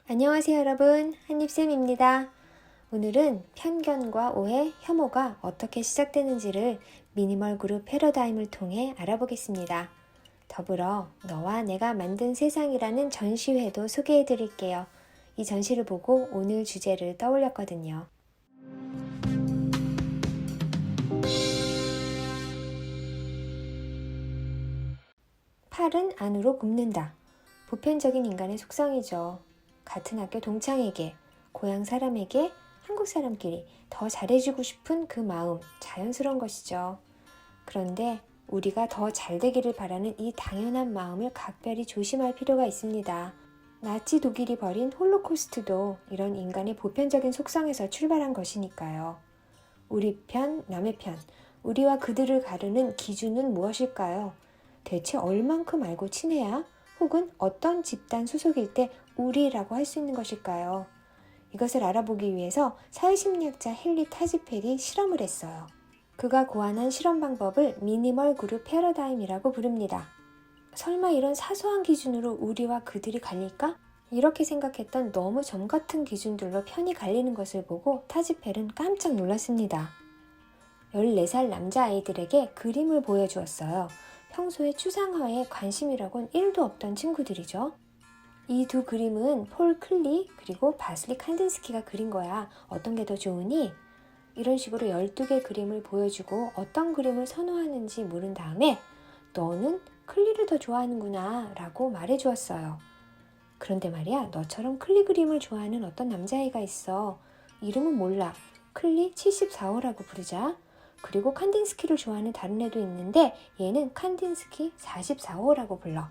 안녕하세요 여러분, 한입쌤입니다. 오늘은 편견과 오해, 혐오가 어떻게 시작되는지를 미니멀 그룹 패러다임을 통해 알아보겠습니다. 더불어 너와 내가 만든 세상이라는 전시회도 소개해 드릴게요. 이 전시를 보고 오늘 주제를 떠올렸거든요. 팔은 안으로 굽는다. 보편적인 인간의 속성이죠. 같은 학교 동창에게, 고향 사람에게, 한국 사람끼리 더 잘해주고 싶은 그 마음, 자연스러운 것이죠. 그런데 우리가 더 잘되기를 바라는 이 당연한 마음을 각별히 조심할 필요가 있습니다. 나치 독일이 벌인 홀로코스트도 이런 인간의 보편적인 속성에서 출발한 것이니까요. 우리 편, 남의 편, 우리와 그들을 가르는 기준은 무엇일까요? 대체 얼만큼 알고 친해야 혹은 어떤 집단 소속일 때 우리라고 할 수 있는 것일까요? 이것을 알아보기 위해서 사회심리학자 헨리 타지펠이 실험을 했어요. 그가 고안한 실험 방법을 미니멀 그룹 패러다임이라고 부릅니다. 설마 이런 사소한 기준으로 우리와 그들이 갈릴까? 이렇게 생각했던 너무 점 같은 기준들로 편이 갈리는 것을 보고 타지펠은 깜짝 놀랐습니다. 14살 남자아이들에게 그림을 보여주었어요. 평소에 추상화에 관심이라곤 1도 없던 친구들이죠. 이 두 그림은 폴 클리 그리고 바슬리 칸딘스키가 그린 거야. 어떤 게 더 좋으니? 이런 식으로 12개 그림을 보여주고 어떤 그림을 선호하는지 물은 다음에 너는 클리를 더 좋아하는구나 라고 말해주었어요. 그런데 말이야, 너처럼 클리 그림을 좋아하는 어떤 남자아이가 있어. 이름은 몰라. 클리 74호라고 부르자. 그리고 칸딘스키를 좋아하는 다른 애도 있는데 얘는 칸딘스키 44호라고 불러.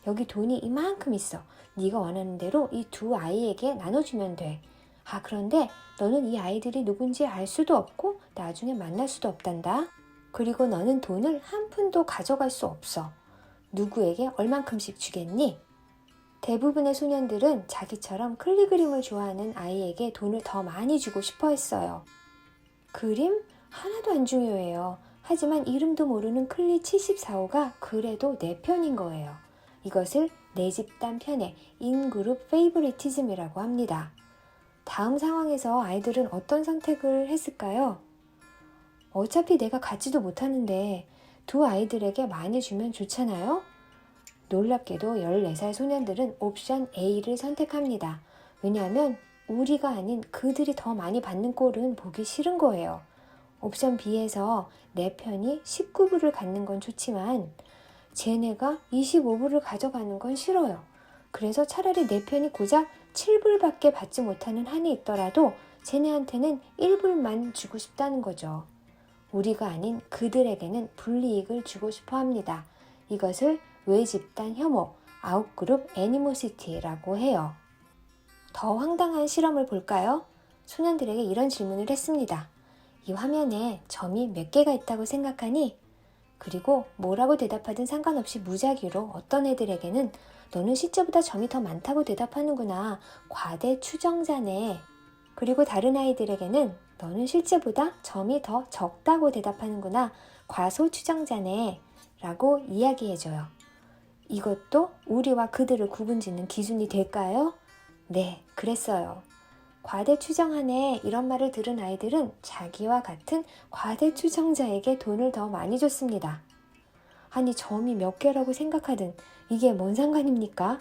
여기 돈이 이만큼 있어. 네가 원하는 대로 이 두 아이에게 나눠주면 돼. 그런데 너는 이 아이들이 누군지 알 수도 없고 나중에 만날 수도 없단다. 그리고 너는 돈을 한 푼도 가져갈 수 없어. 누구에게 얼만큼씩 주겠니? 대부분의 소년들은 자기처럼 클리 그림을 좋아하는 아이에게 돈을 더 많이 주고 싶어 했어요. 그림? 하나도 안 중요해요. 하지만 이름도 모르는 클리 74호가 그래도 내 편인 거예요. 이것을 내 집단 편의 인그룹 페이보리티즘이라고 합니다. 다음 상황에서 아이들은 어떤 선택을 했을까요? 어차피 내가 갖지도 못하는데 두 아이들에게 많이 주면 좋잖아요? 놀랍게도 14살 소년들은 옵션 A를 선택합니다. 왜냐하면 우리가 아닌 그들이 더 많이 받는 꼴은 보기 싫은 거예요. 옵션 B에서 내 편이 19불을 갖는 건 좋지만 쟤네가 25불을 가져가는 건 싫어요. 그래서 차라리 내 편이 고작 7불밖에 받지 못하는 한이 있더라도 쟤네한테는 1불만 주고 싶다는 거죠. 우리가 아닌 그들에게는 불이익을 주고 싶어 합니다. 이것을 외집단 혐오, 아웃그룹 애니모시티라고 해요. 더 황당한 실험을 볼까요? 소년들에게 이런 질문을 했습니다. 이 화면에 점이 몇 개가 있다고 생각하니? 그리고 뭐라고 대답하든 상관없이 무작위로 어떤 애들에게는 너는 실제보다 점이 더 많다고 대답하는구나. 과대 추정자네. 그리고 다른 아이들에게는 너는 실제보다 점이 더 적다고 대답하는구나. 과소 추정자네. 라고 이야기해줘요. 이것도 우리와 그들을 구분짓는 기준이 될까요? 네, 그랬어요. 과대 추정하네 이런 말을 들은 아이들은 자기와 같은 과대 추정자에게 돈을 더 많이 줬습니다. 아니 점이 몇 개라고 생각하든 이게 뭔 상관입니까?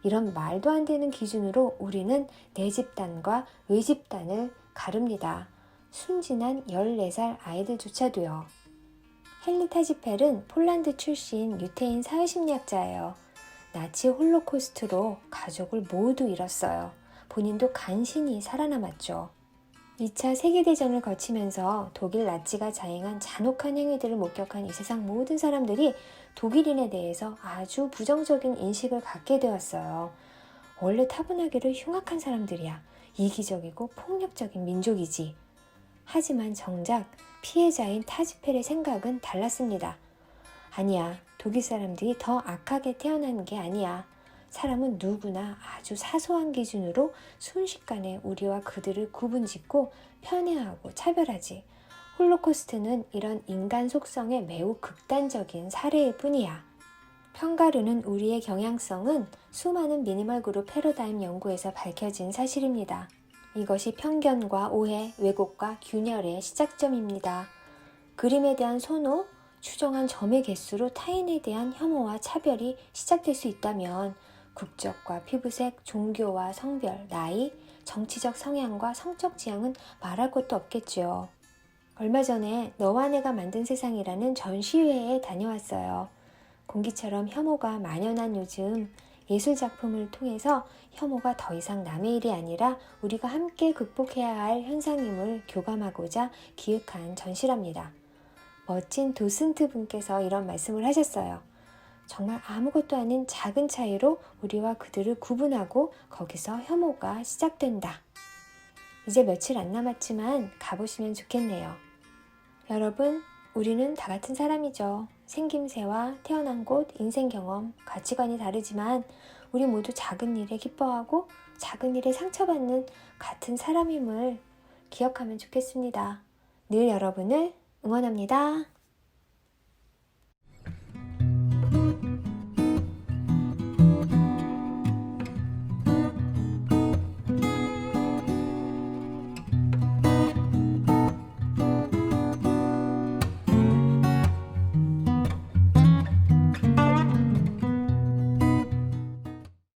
이런 말도 안 되는 기준으로 우리는 내 집단과 외 집단을 가릅니다. 순진한 14살 아이들조차도요. 헨리 타지펠은 폴란드 출신 유태인 사회심리학자예요. 나치 홀로코스트로 가족을 모두 잃었어요. 본인도 간신히 살아남았죠. 2차 세계대전을 거치면서 독일 나치가 자행한 잔혹한 행위들을 목격한 이 세상 모든 사람들이 독일인에 대해서 아주 부정적인 인식을 갖게 되었어요. 원래 타고나기를 흉악한 사람들이야. 이기적이고 폭력적인 민족이지. 하지만 정작 피해자인 타지펠의 생각은 달랐습니다. 아니야, 독일 사람들이 더 악하게 태어난 게 아니야. 사람은 누구나 아주 사소한 기준으로 순식간에 우리와 그들을 구분짓고 편애하고 차별하지. 홀로코스트는 이런 인간 속성의 매우 극단적인 사례일 뿐이야. 편가르는 우리의 경향성은 수많은 미니멀 그룹 패러다임 연구에서 밝혀진 사실입니다. 이것이 편견과 오해, 왜곡과 균열의 시작점입니다. 그림에 대한 선호, 추정한 점의 개수로 타인에 대한 혐오와 차별이 시작될 수 있다면 국적과 피부색, 종교와 성별, 나이, 정치적 성향과 성적 지향은 말할 것도 없겠지요. 얼마 전에 너와 내가 만든 세상이라는 전시회에 다녀왔어요. 공기처럼 혐오가 만연한 요즘 예술작품을 통해서 혐오가 더 이상 남의 일이 아니라 우리가 함께 극복해야 할 현상임을 교감하고자 기획한 전시랍니다. 멋진 도슨트 분께서 이런 말씀을 하셨어요. 정말 아무것도 아닌 작은 차이로 우리와 그들을 구분하고 거기서 혐오가 시작된다. 이제 며칠 안 남았지만 가보시면 좋겠네요. 여러분, 우리는 다 같은 사람이죠. 생김새와 태어난 곳, 인생 경험, 가치관이 다르지만 우리 모두 작은 일에 기뻐하고 작은 일에 상처받는 같은 사람임을 기억하면 좋겠습니다. 늘 여러분을 응원합니다.